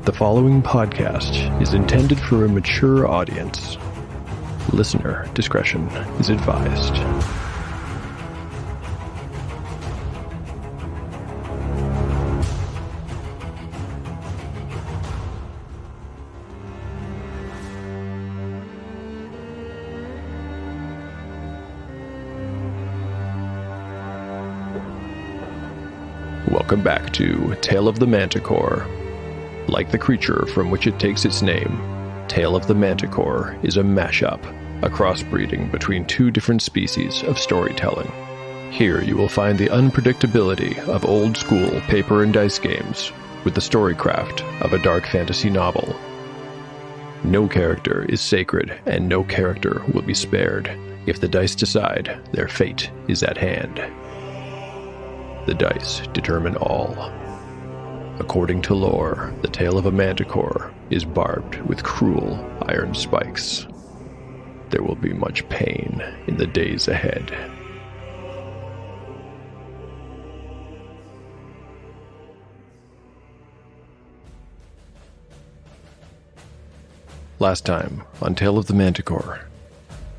The following podcast is intended for a mature audience. Listener discretion is advised. Welcome back to Tale of the Manticore. Like the creature from which it takes its name, Tale of the Manticore is a mashup, a crossbreeding between two different species of storytelling. Here you will find the unpredictability of old-school paper and dice games with the storycraft of a dark fantasy novel. No character is sacred, and no character will be spared. If the dice decide, their fate is at hand. The dice determine all. According to lore, the tale of a manticore is barbed with cruel iron spikes. There will be much pain in the days ahead. Last time on Tale of the Manticore.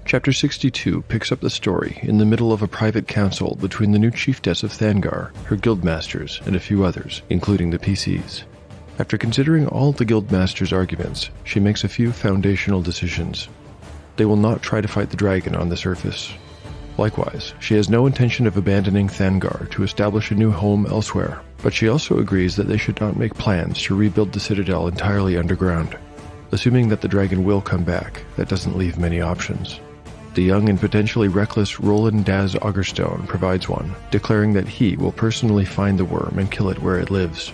Chapter 62 picks up the story in the middle of a private council between the new chiefess of Thangar, her guildmasters, and a few others, including the PCs. After considering all the guildmasters' arguments, she makes a few foundational decisions. They will not try to fight the dragon on the surface. Likewise, she has no intention of abandoning Thangar to establish a new home elsewhere, but she also agrees that they should not make plans to rebuild the citadel entirely underground. Assuming that the dragon will come back, that doesn't leave many options. The young and potentially reckless Roland Daz Augerstone provides one, declaring that he will personally find the worm and kill it where it lives.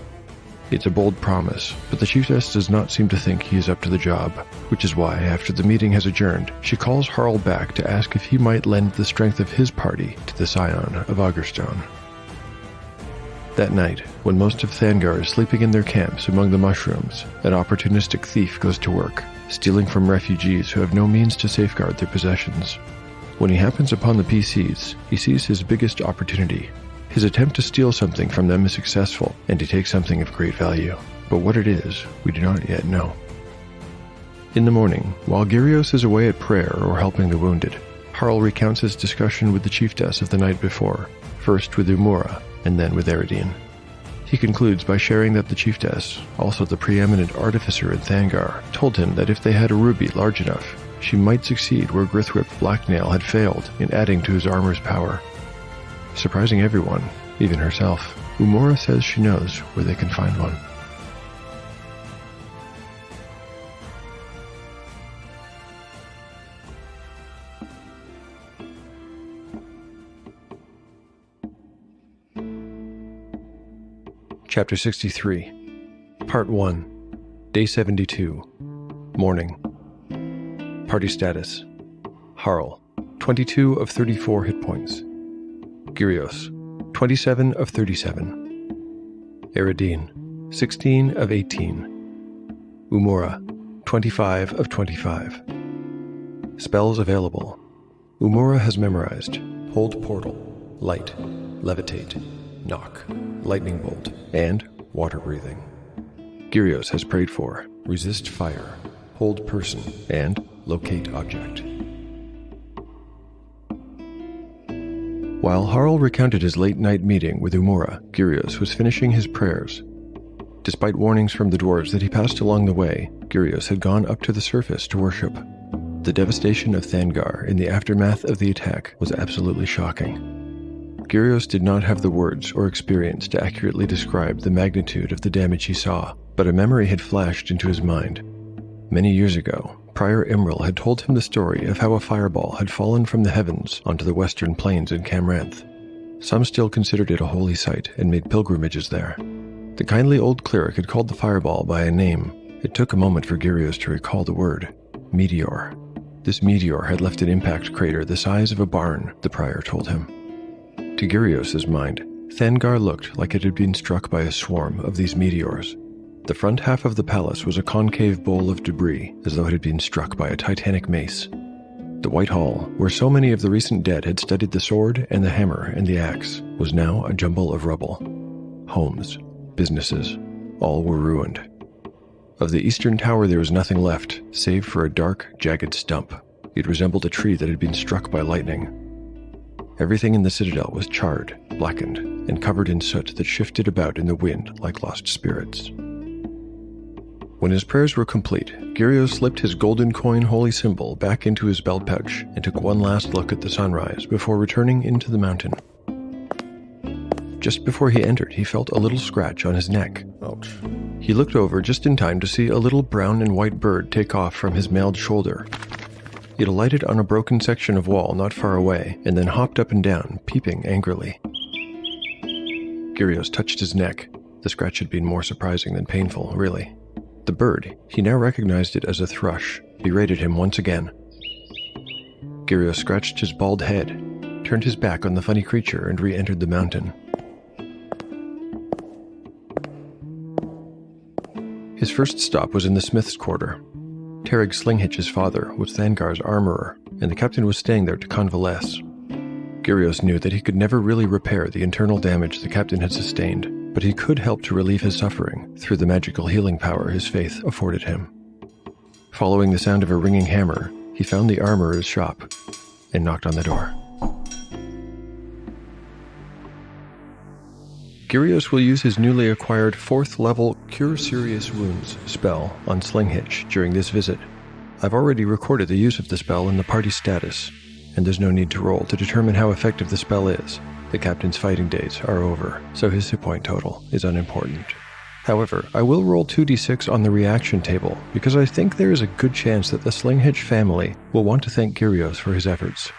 It's a bold promise, but the chiefess does not seem to think he is up to the job, which is why, after the meeting has adjourned, she calls Harl back to ask if he might lend the strength of his party to the scion of Augerstone. That night, when most of Thangar is sleeping in their camps among the mushrooms, an opportunistic thief goes to work, stealing from refugees who have no means to safeguard their possessions. When he happens upon the PCs, he sees his biggest opportunity. His attempt to steal something from them is successful, and he takes something of great value. But what it is, we do not yet know. In the morning, while Gyrios is away at prayer or helping the wounded, Harl recounts his discussion with the chiefess of the night before, first with Umura, and then with Eridine. He concludes by sharing that the chiefess, also the preeminent artificer in Thangar, told him that if they had a ruby large enough, she might succeed where Grithwhip Blacknail had failed in adding to his armor's power. Surprising everyone, even herself, Umura says she knows where they can find one. Chapter 63, Part 1, Day 72, Morning. Party status: Harl, 22 of 34 hit points. Gyrios, 27 of 37. Eridine, 16 of 18. Umura, 25 of 25. Spells available. Umura has memorized Hold Portal, Light, Levitate, Knock, Lightning Bolt, and Water Breathing. Gyrios has prayed for Resist Fire, Hold Person, and Locate Object. While Harl recounted his late-night meeting with Umura, Gyrios was finishing his prayers. Despite warnings from the dwarves that he passed along the way, Gyrios had gone up to the surface to worship. The devastation of Thangar in the aftermath of the attack was absolutely shocking. Gyrios did not have the words or experience to accurately describe the magnitude of the damage he saw, but a memory had flashed into his mind. Many years ago, Prior Imral had told him the story of how a fireball had fallen from the heavens onto the western plains in Camranth. Some still considered it a holy site and made pilgrimages there. The kindly old cleric had called the fireball by a name. It took a moment for Gyrios to recall the word: meteor. This meteor had left an impact crater the size of a barn, the prior told him. To Gyrios' mind, Thangar looked like it had been struck by a swarm of these meteors. The front half of the palace was a concave bowl of debris, as though it had been struck by a titanic mace. The White Hall, where so many of the recent dead had studied the sword and the hammer and the axe, was now a jumble of rubble. Homes, businesses, all were ruined. Of the eastern tower there was nothing left, save for a dark, jagged stump. It resembled a tree that had been struck by lightning. Everything in the citadel was charred, blackened, and covered in soot that shifted about in the wind like lost spirits. When his prayers were complete, Gyrios slipped his golden coin holy symbol back into his belt pouch and took one last look at the sunrise before returning into the mountain. Just before he entered, he felt a little scratch on his neck. Ouch. He looked over just in time to see a little brown and white bird take off from his mailed shoulder. It alighted on a broken section of wall not far away and then hopped up and down, peeping angrily. Gyrios touched his neck. The scratch had been more surprising than painful, really. The bird, he now recognized it as a thrush, berated him once again. Gyrios scratched his bald head, turned his back on the funny creature, and re-entered the mountain. His first stop was in the smith's quarter. Tereg Slinghitch's father was Thangar's armorer, and the captain was staying there to convalesce. Gyrios knew that he could never really repair the internal damage the captain had sustained, but he could help to relieve his suffering through the magical healing power his faith afforded him. Following the sound of a ringing hammer, he found the armorer's shop and knocked on the door. Gyrios will use his newly acquired 4th level Cure Serious Wounds spell on Slinghitch during this visit. I've already recorded the use of the spell in the party status, and there's no need to roll to determine how effective the spell is. The captain's fighting days are over, so his hit point total is unimportant. However, I will roll 2d6 on the reaction table, because I think there is a good chance that the Slinghitch family will want to thank Gyrios for his efforts.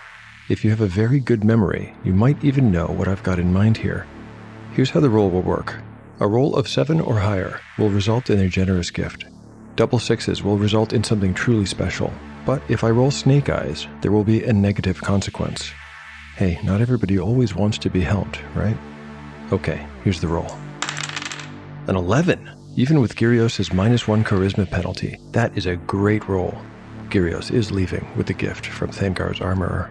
If you have a very good memory, you might even know what I've got in mind here. Here's how the roll will work. A roll of 7 or higher will result in a generous gift. Double 6s will result in something truly special. But if I roll snake eyes, there will be a negative consequence. Hey, not everybody always wants to be helped, right? Okay, here's the roll. An 11! Even with Gyrios' -1 charisma penalty, that is a great roll. Gyrios is leaving with the gift from Thangar's armorer.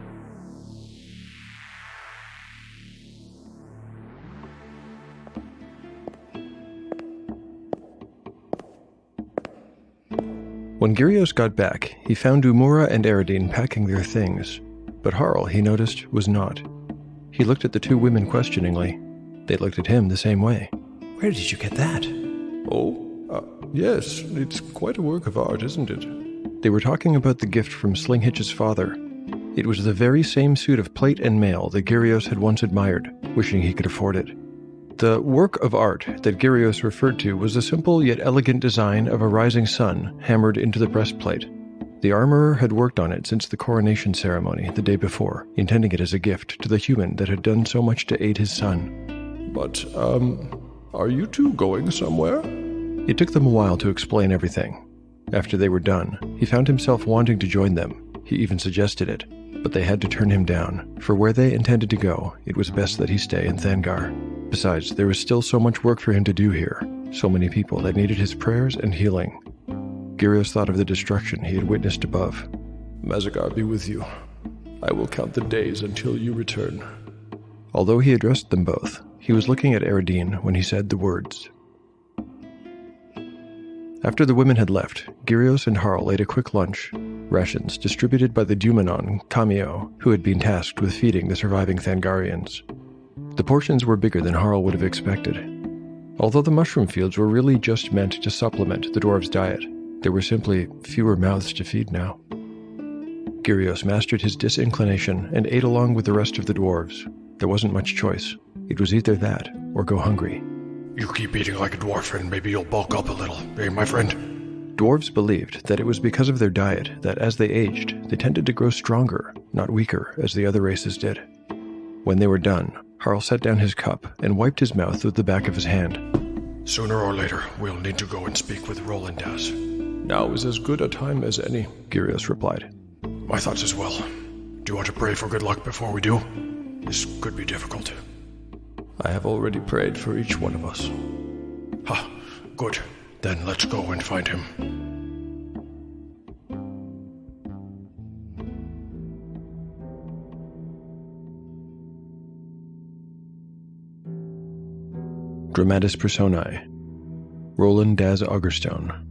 When Gyrios got back, he found Umura and Eridine packing their things, but Harl, he noticed, was not. He looked at the two women questioningly. They looked at him the same way. Where did you get that? Yes, it's quite a work of art, isn't it? They were talking about the gift from Slinghitch's father. It was the very same suit of plate and mail that Gyrios had once admired, wishing he could afford it. The work of art that Gyrios referred to was the simple yet elegant design of a rising sun hammered into the breastplate. The armorer had worked on it since the coronation ceremony the day before, intending it as a gift to the human that had done so much to aid his son. But, are you two going somewhere? It took them a while to explain everything. After they were done, he found himself wanting to join them. He even suggested it, but they had to turn him down. For where they intended to go, it was best that he stay in Thangar. Besides, there was still so much work for him to do here, so many people that needed his prayers and healing. Gyrios thought of the destruction he had witnessed above. Mazagar be with you. I will count the days until you return. Although he addressed them both, he was looking at Eridine when he said the words. After the women had left, Gyrios and Harl ate a quick lunch, rations distributed by the Dumanon, Kamio, who had been tasked with feeding the surviving Thangarians. The portions were bigger than Harl would have expected. Although the mushroom fields were really just meant to supplement the dwarves' diet, there were simply fewer mouths to feed now. Gyrios mastered his disinclination and ate along with the rest of the dwarves. There wasn't much choice. It was either that or go hungry. You keep eating like a dwarf and maybe you'll bulk up a little, eh, my friend? Dwarves believed that it was because of their diet that as they aged, they tended to grow stronger, not weaker, as the other races did. When they were done, Harl set down his cup and wiped his mouth with the back of his hand. Sooner or later, we'll need to go and speak with Roland Daz. Now is as good a time as any, Gyrios replied. My thoughts as well. Do you want to pray for good luck before we do? This could be difficult. I have already prayed for each one of us. Ha, good. Then let's go and find him. Dramatis Personae. Roland Daz Augerstone.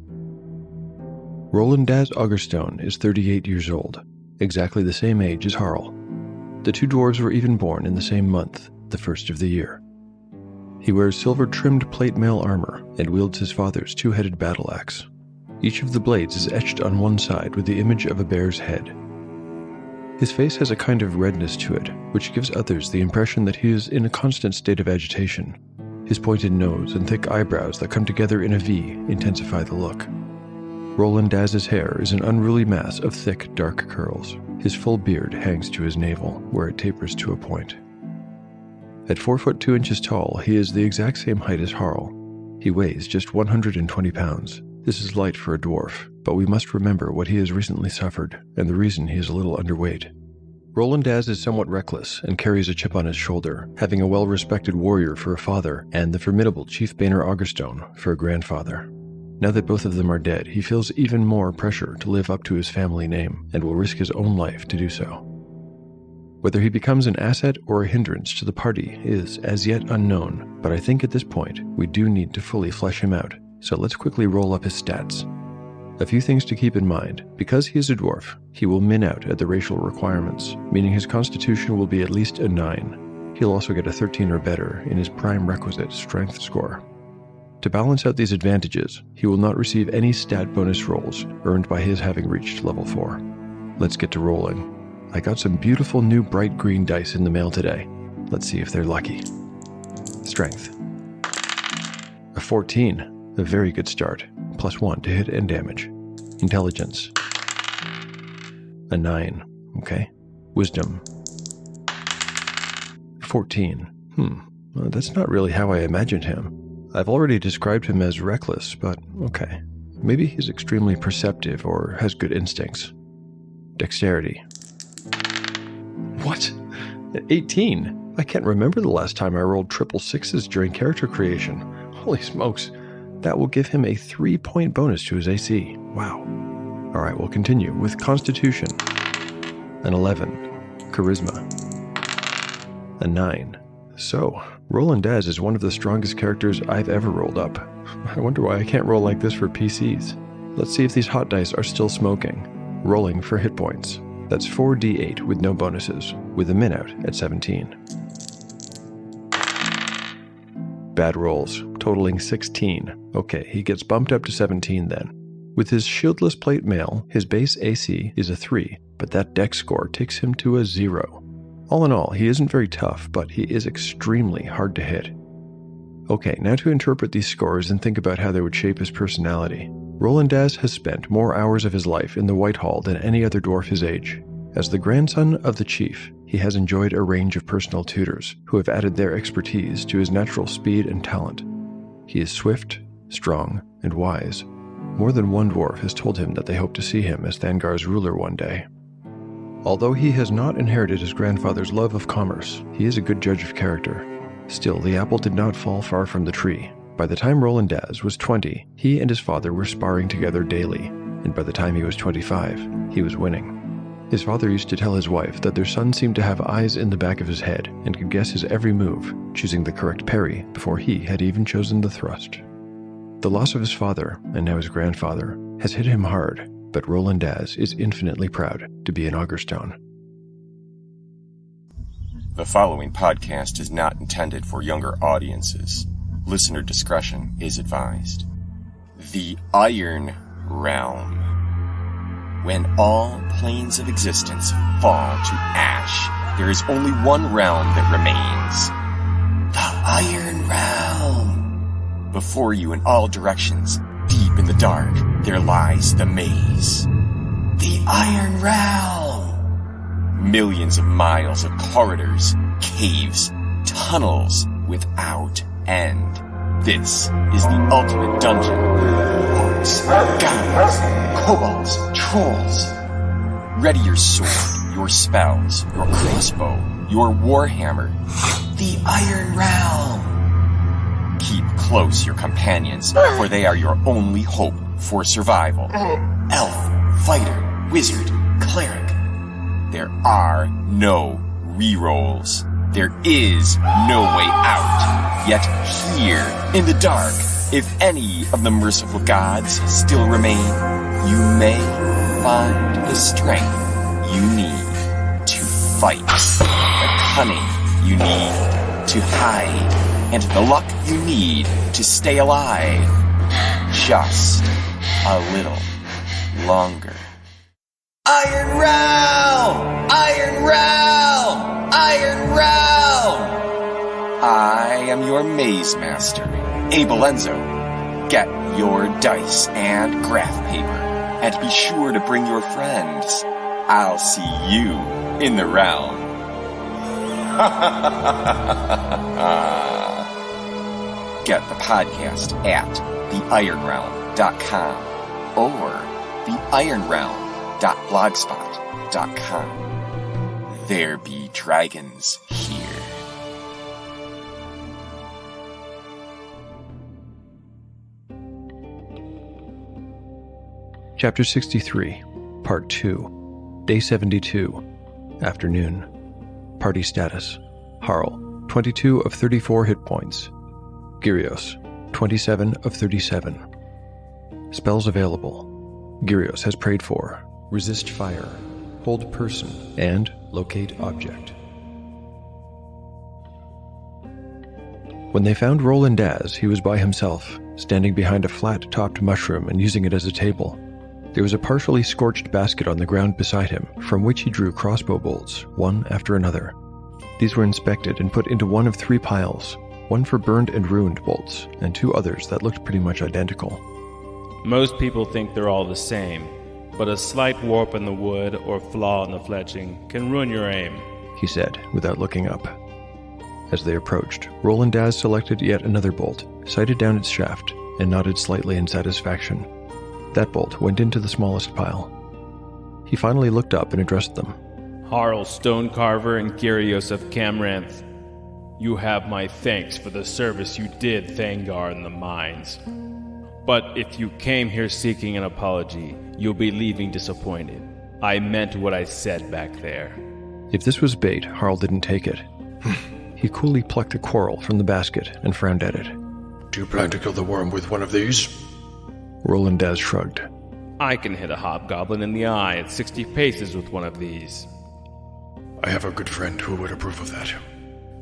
Roland Daz Augerstone is 38 years old, exactly the same age as Harl. The two dwarves were even born in the same month, the first of the year. He wears silver-trimmed plate mail armor and wields his father's two-headed battle axe. Each of the blades is etched on one side with the image of a bear's head. His face has a kind of redness to it, which gives others the impression that he is in a constant state of agitation. His pointed nose and thick eyebrows that come together in a V intensify the look. Roland Daz's hair is an unruly mass of thick, dark curls. His full beard hangs to his navel, where it tapers to a point. At 4 foot 2 inches tall, he is the exact same height as Harl. He weighs just 120 pounds. This is light for a dwarf, but we must remember what he has recently suffered, and the reason he is a little underweight. Roland Daz is somewhat reckless and carries a chip on his shoulder, having a well-respected warrior for a father and the formidable Chief Boehner Augerstone for a grandfather. Now that both of them are dead, he feels even more pressure to live up to his family name and will risk his own life to do so. Whether he becomes an asset or a hindrance to the party is as yet unknown, but I think at this point we do need to fully flesh him out, so let's quickly roll up his stats. A few things to keep in mind. Because he is a dwarf, he will min out at the racial requirements, meaning his constitution will be at least a 9. He'll also get a 13 or better in his prime requisite strength score. To balance out these advantages, he will not receive any stat bonus rolls earned by his having reached level 4. Let's get to rolling. I got some beautiful new bright green dice in the mail today. Let's see if they're lucky. Strength. A 14, a very good start, +1 to hit and damage. Intelligence. A 9, okay. Wisdom. 14. Well, that's not really how I imagined him. I've already described him as reckless, but okay. Maybe he's extremely perceptive or has good instincts. Dexterity. What? 18? I can't remember the last time I rolled triple sixes during character creation. Holy smokes. That will give him a 3-point bonus to his AC. Wow. Alright, we'll continue with Constitution. An 11. Charisma. A 9. So, Roland Daz is one of the strongest characters I've ever rolled up. I wonder why I can't roll like this for PCs. Let's see if these hot dice are still smoking. Rolling for hit points. That's 4d8 with no bonuses, with a min out at 17. Bad rolls, totaling 16. Okay, he gets bumped up to 17 then. With his shieldless plate mail, his base AC is a 3, but that dex score takes him to a 0. All in all, he isn't very tough, but he is extremely hard to hit. Okay, now to interpret these scores and think about how they would shape his personality. Roland Daz has spent more hours of his life in the Whitehall than any other dwarf his age. As the grandson of the chief, he has enjoyed a range of personal tutors who have added their expertise to his natural speed and talent. He is swift, strong, and wise. More than one dwarf has told him that they hope to see him as Thangar's ruler one day. Although he has not inherited his grandfather's love of commerce, he is a good judge of character. Still, the apple did not fall far from the tree. By the time Roland Daz was 20, he and his father were sparring together daily, and by the time he was 25, he was winning. His father used to tell his wife that their son seemed to have eyes in the back of his head and could guess his every move, choosing the correct parry before he had even chosen the thrust. The loss of his father, and now his grandfather, has hit him hard, but Roland Daz is infinitely proud to be an Augerstone. The following podcast is not intended for younger audiences. Listener discretion is advised. The Iron Realm. When all planes of existence fall to ash, there is only one realm that remains. The Iron Realm. Before you in all directions, deep in the dark, there lies the maze. The Iron Realm. Millions of miles of corridors, caves, tunnels without end. This is the ultimate dungeon. Orcs, goblins, kobolds, trolls. Ready your sword, your spells, your crossbow, your warhammer. The Iron Realm. Keep close your companions, for they are your only hope for survival. Elf, fighter, wizard, cleric. There are no rerolls. There is no way out. Yet here, in the dark, if any of the merciful gods still remain, you may find the strength you need to fight, the cunning you need to hide, and the luck you need to stay alive. Just a little longer. Iron Realm! Iron Realm! Iron Realm! I am your maze master, Abel Enzo. Get your dice and graph paper, and be sure to bring your friends. I'll see you in the realm. Get the podcast at theironrealm.com or theironrealm.blogspot.com. There be dragons here. Chapter 63, Part 2, Day 72, Afternoon. Party status. Harl, 22 of 34 hit points. Gyrios, 27 of 37. Spells available. Gyrios has prayed for Resist Fire, Hold Person, and Locate Object. When they found Roland Daz, he was by himself, standing behind a flat-topped mushroom and using it as a table. There was a partially scorched basket on the ground beside him, from which he drew crossbow bolts, one after another. These were inspected and put into one of 3 piles, one for burned and ruined bolts, and 2 others that looked pretty much identical. Most people think they're all the same, but a slight warp in the wood or flaw in the fletching can ruin your aim, he said, without looking up. As they approached, Roland Daz selected yet another bolt, sighted down its shaft, and nodded slightly in satisfaction. That bolt went into the smallest pile. He finally looked up and addressed them. Harl Stonecarver and Gyrios of Camranth, you have my thanks for the service you did Thangar in the mines. But if you came here seeking an apology, you'll be leaving disappointed. I meant what I said back there. If this was bait, Harl didn't take it. He coolly plucked a coral from the basket and frowned at it. Do you plan to kill the worm with one of these? Roland Daz shrugged. I can hit a hobgoblin in the eye at 60 paces with one of these. I have a good friend who would approve of that.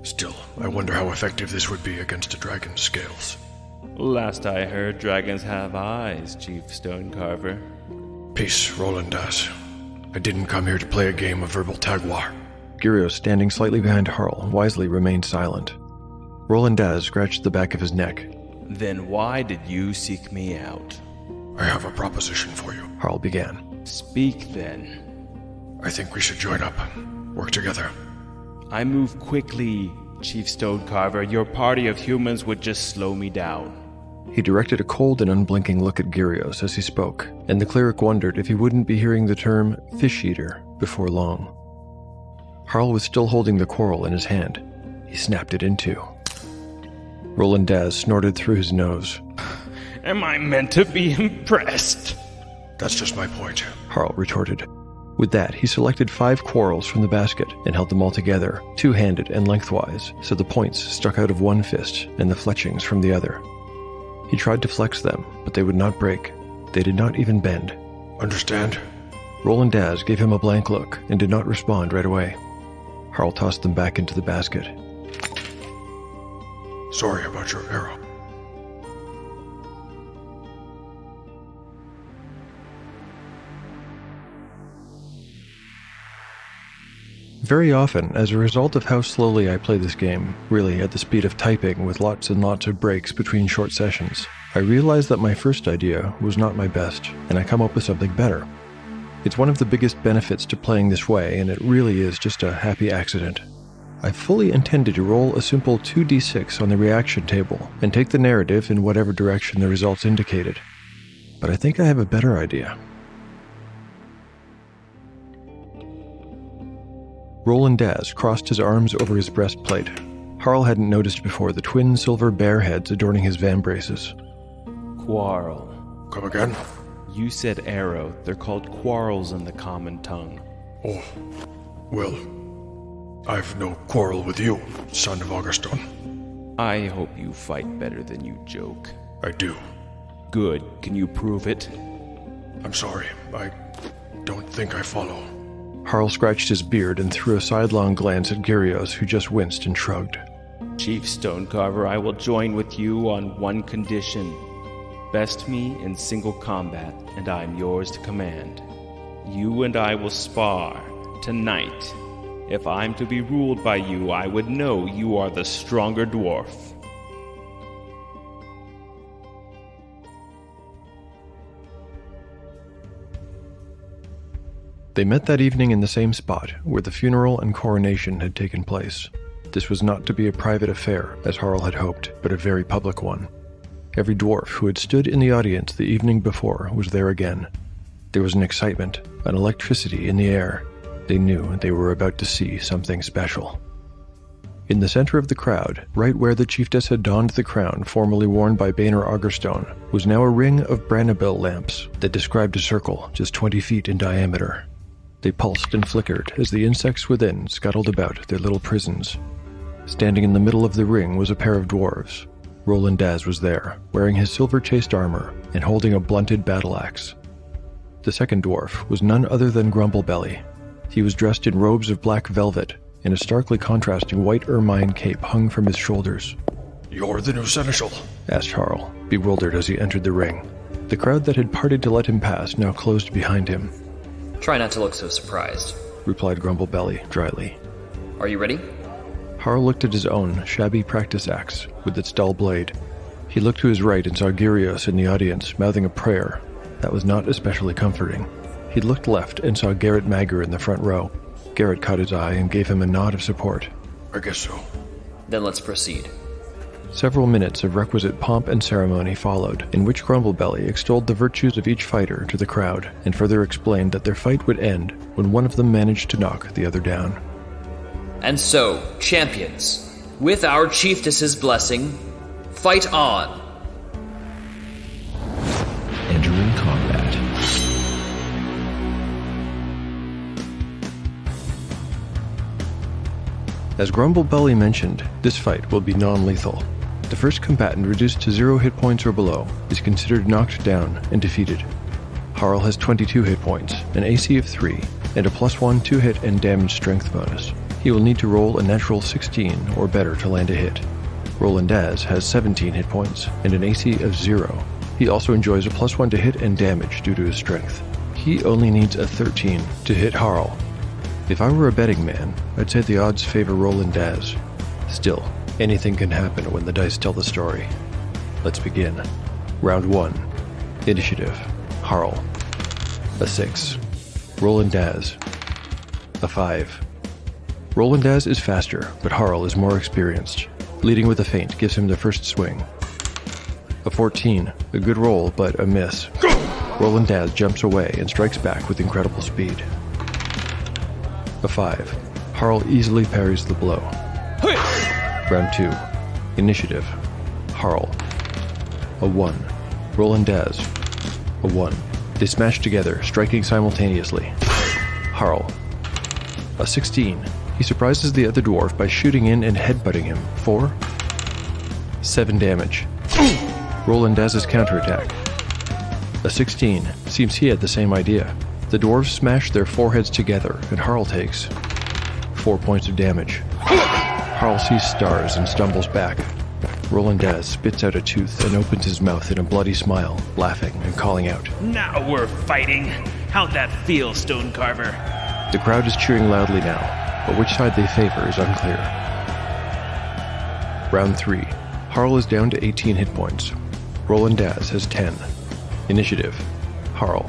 Still, I wonder how effective this would be against a dragon's scales. Last I heard, dragons have eyes, Chief Stonecarver. Peace, Roland Daz. I didn't come here to play a game of verbal tag war. Gyrios, standing slightly behind Harl, wisely remained silent. Roland Daz scratched the back of his neck. Then why did you seek me out? I have a proposition for you. Harl began. Speak then. I think we should join up. Work together. I move quickly, Chief Stonecarver. Your party of humans would just slow me down. He directed a cold and unblinking look at Gyrios as he spoke, and the cleric wondered if he wouldn't be hearing the term fish-eater before long. Harl was still holding the coral in his hand. He snapped it in two. Roland Daz snorted through his nose. Am I meant to be impressed? That's just my point. Harl retorted. With that, he selected 5 quarrels from the basket and held them all together, two-handed and lengthwise, so the points stuck out of one fist and the fletchings from the other. He tried to flex them, but they would not break. They did not even bend. Understand? Roland Daz gave him a blank look and did not respond right away. Harl tossed them back into the basket. Sorry about your arrow. Very often, as a result of how slowly I play this game, really at the speed of typing with lots and lots of breaks between short sessions, I realize that my first idea was not my best, and I come up with something better. It's one of the biggest benefits to playing this way, and it really is just a happy accident. I fully intended to roll a simple 2d6 on the reaction table, and take the narrative in whatever direction the results indicated. But I think I have a better idea. Roland Daz crossed his arms over his breastplate. Harl hadn't noticed before the twin silver bear heads adorning his vambraces. Quarrel. Come again? You said arrow. They're called quarrels in the common tongue. Oh, well, I've no quarrel with you, son of Auguston. I hope you fight better than you joke. I do. Good. Can you prove it? I'm sorry. I don't think I follow. Harl scratched his beard and threw a sidelong glance at Gyrios, who just winced and shrugged. Chief Stonecarver, I will join with you on one condition. Best me in single combat, and I am yours to command. You and I will spar tonight. If I'm to be ruled by you, I would know you are the stronger dwarf. They met that evening in the same spot where the funeral and coronation had taken place. This was not to be a private affair, as Harl had hoped, but a very public one. Every dwarf who had stood in the audience the evening before was there again. There was an excitement, an electricity in the air. They knew they were about to see something special. In the center of the crowd, right where the chiefess had donned the crown formerly worn by Baner Augerstone, was now a ring of Brannabill lamps that described a circle just 20 feet in diameter. They pulsed and flickered as the insects within scuttled about their little prisons. Standing in the middle of the ring was a pair of dwarves. Roland Daz was there, wearing his silver-chased armor and holding a blunted battle axe. The second dwarf was none other than Grumblebelly. He was dressed in robes of black velvet, and a starkly contrasting white ermine cape hung from his shoulders. You're the new seneschal? Asked Harl, bewildered as he entered the ring. The crowd that had parted to let him pass now closed behind him. Try not to look so surprised, replied Grumblebelly dryly. Are you ready? Harl looked at his own shabby practice axe with its dull blade. He looked to his right and saw Gyrios in the audience mouthing a prayer. That was not especially comforting. He looked left and saw Garrett Magger in the front row. Garrett caught his eye and gave him a nod of support. I guess so. Then let's proceed. Several minutes of requisite pomp and ceremony followed, in which Grumblebelly extolled the virtues of each fighter to the crowd, and further explained that their fight would end when one of them managed to knock the other down. And so, champions, with our chiefess's blessing, fight on! Entering combat. As Grumblebelly mentioned, this fight will be non-lethal. The first combatant reduced to 0 hit points or below is considered knocked down and defeated. Harl has 22 hit points, an AC of 3, and a +1 2-hit and damage strength bonus. He will need to roll a natural 16 or better to land a hit. Roland Daz has 17 hit points and an AC of 0. He also enjoys a +1 to hit and damage due to his strength. He only needs a 13 to hit Harl. If I were a betting man, I'd say the odds favor Roland Daz. Still, anything can happen when the dice tell the story. Let's begin. Round 1. Initiative. Harl. A 6. Roland Daz. A 5. Roland Daz is faster, but Harl is more experienced. Leading with a feint gives him the first swing. A 14. A good roll, but a miss. Roland Daz jumps away and strikes back with incredible speed. A 5. Harl easily parries the blow. Round 2. Initiative. Harl. A 1. Roland Daz. A 1. They smash together, striking simultaneously. Harl. A 16. He surprises the other dwarf by shooting in and headbutting him. 4. 7 damage. Roland Daz's counterattack. A 16. Seems he had the same idea. The dwarves smash their foreheads together, and Harl takes 4 points of damage. Harl sees stars and stumbles back. Roland Daz spits out a tooth and opens his mouth in a bloody smile, laughing and calling out. Now we're fighting. How'd that feel, Stonecarver? The crowd is cheering loudly now, but which side they favor is unclear. Round 3. Harl is down to 18 hit points. Roland Daz has 10. Initiative. Harl.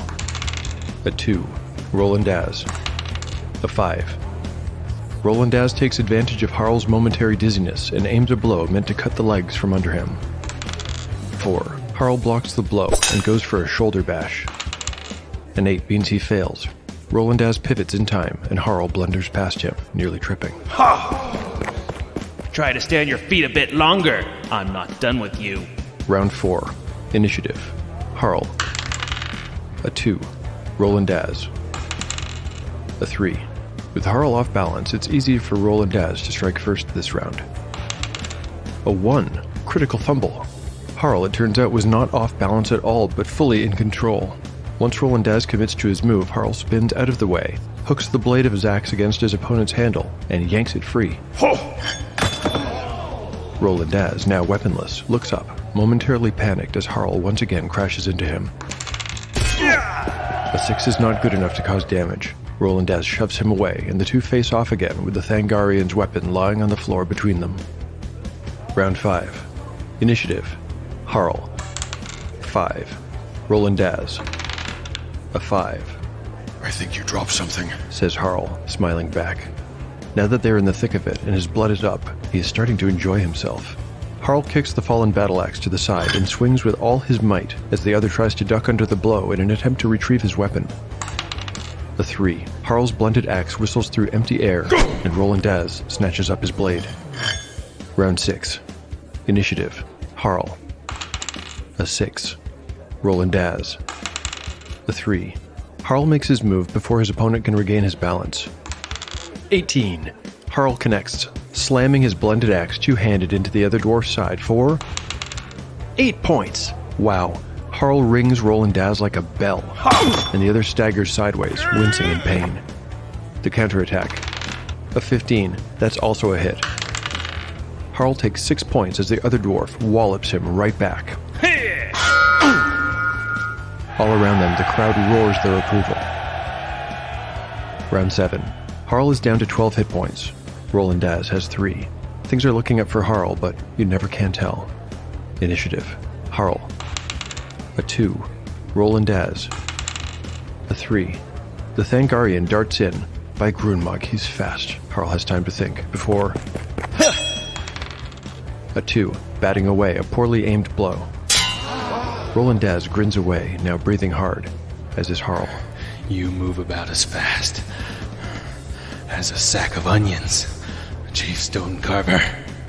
A 2. Roland Daz. A 5. Roland Daz takes advantage of Harl's momentary dizziness and aims a blow meant to cut the legs from under him. 4. Harl blocks the blow and goes for a shoulder bash. An 8 means he fails. Roland Daz pivots in time and Harl blunders past him, nearly tripping. Ha! Try to stay on your feet a bit longer. I'm not done with you. Round 4. Initiative. Harl. A 2. Roland Daz. A 3. With Harl off balance, it's easy for Roland Daz to strike first this round. A 1. Critical fumble. Harl, it turns out, was not off balance at all, but fully in control. Once Roland Daz commits to his move, Harl spins out of the way, hooks the blade of his axe against his opponent's handle, and yanks it free. Roland Daz, now weaponless, looks up, momentarily panicked as Harl once again crashes into him. A 6 is not good enough to cause damage. Roland Daz shoves him away, and the two face off again with the Thangarian's weapon lying on the floor between them. Round 5. Initiative. Harl. 5. Roland Daz. A 5. I think you dropped something, says Harl, smiling back. Now that they're in the thick of it and his blood is up, he is starting to enjoy himself. Harl kicks the fallen battle axe to the side and swings with all his might as the other tries to duck under the blow in an attempt to retrieve his weapon. A 3. Harl's blunted axe whistles through empty air, and Roland Daz snatches up his blade. Round 6. Initiative. Harl. A 6. Roland Daz. A 3. Harl makes his move before his opponent can regain his balance. 18. Harl connects, slamming his blunted axe two-handed into the other dwarf's side for 8 points. Wow. Harl rings Roland Daz like a bell, and the other staggers sideways, wincing in pain. The counterattack. A 15. That's also a hit. Harl takes 6 points as the other dwarf wallops him right back. All around them, the crowd roars their approval. Round 7. Harl is down to 12 hit points. Roland Daz has 3. Things are looking up for Harl, but you never can tell. Initiative. Harl. A 2. Roland Daz. A 3. The Thangarian darts in. By Grunmog, he's fast. Harl has time to think before... A 2. Batting away a poorly aimed blow. Roland Daz grins away, now breathing hard, as is Harl. You move about as fast as a sack of onions, Chief Stonecarver.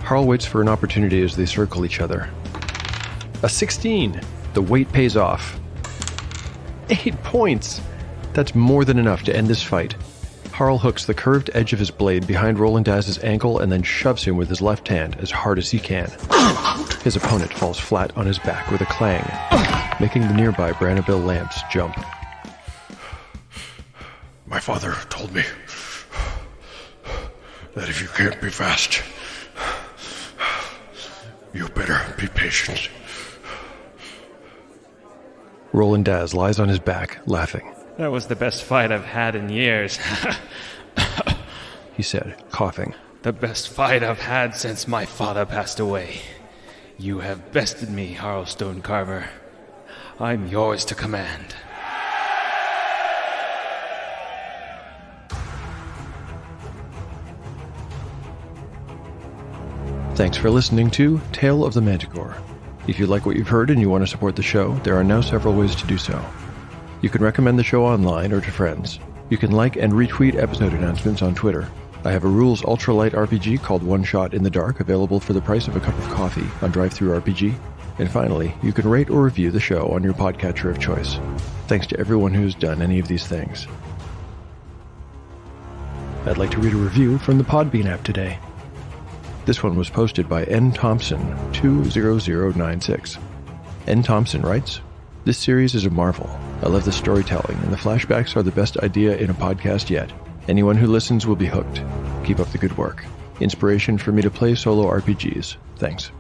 Harl waits for an opportunity as they circle each other. A 16! The wait pays off. 8 points! That's more than enough to end this fight. Harl hooks the curved edge of his blade behind Roland Daz's ankle and then shoves him with his left hand as hard as he can. His opponent falls flat on his back with a clang, making the nearby Brannabill lamps jump. My father told me that if you can't be fast, you better be patient. Roland Daz lies on his back, laughing. That was the best fight I've had in years. He said, coughing. The best fight I've had since my father passed away. You have bested me, Harl Stonecarver. I'm yours to command. Thanks for listening to Tale of the Manticore. If you like what you've heard and you want to support the show, there are now several ways to do so. You can recommend the show online or to friends. You can like and retweet episode announcements on Twitter. I have a rules ultralight RPG called One Shot in the Dark available for the price of a cup of coffee on DriveThruRPG. And finally, you can rate or review the show on your podcatcher of choice. Thanks to everyone who's done any of these things. I'd like to read a review from the Podbean app today. This one was posted by N. Thompson 20096. N. Thompson writes, "This series is a marvel. I love the storytelling, and the flashbacks are the best idea in a podcast yet. Anyone who listens will be hooked. Keep up the good work. Inspiration for me to play solo RPGs. Thanks."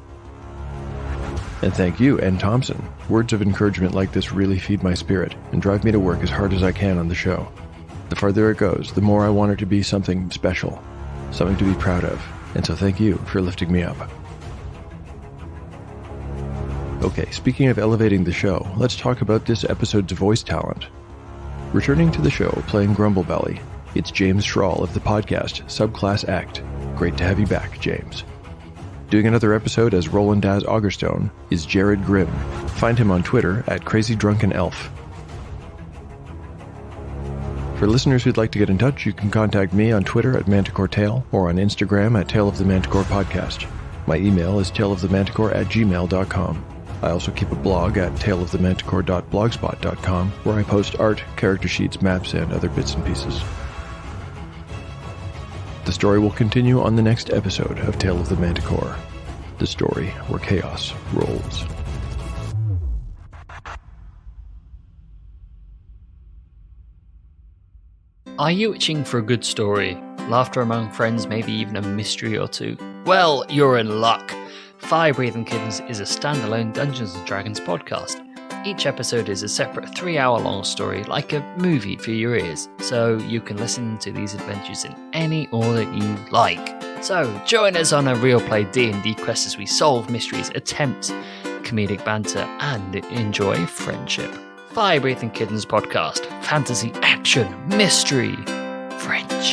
And thank you, N. Thompson. Words of encouragement like this really feed my spirit and drive me to work as hard as I can on the show. The farther it goes, the more I want it to be something special, something to be proud of, and so thank you for lifting me up. Okay, speaking of elevating the show, let's talk about this episode's voice talent. Returning to the show, playing Grumblebelly, it's James Schrahl of the podcast Subclass Act. Great to have you back, James. Doing another episode as Roland Daz Augerstone is Jared Grimm. Find him on Twitter at CrazyDrunkenElf. For listeners who'd like to get in touch, you can contact me on Twitter at ManticoreTale or on Instagram at Tale of the Manticore Podcast. My email is taleofthemanticore@gmail.com. I also keep a blog at taleofthemanticore.blogspot.com where I post art, character sheets, maps, and other bits and pieces. The story will continue on the next episode of Tale of the Manticore, the story where chaos rolls. Are you itching for a good story? Laughter among friends, maybe even a mystery or two? Well, you're in luck. Fire Breathing Kittens is a standalone Dungeons & Dragons podcast. Each episode is a separate 3-hour-long story, like a movie for your ears, so you can listen to these adventures in any order you like. So, join us on a real play D&D quest as we solve mysteries, attempt comedic banter, and enjoy friendship. Fire Breathing Kittens podcast. Fantasy, action, mystery, friendship.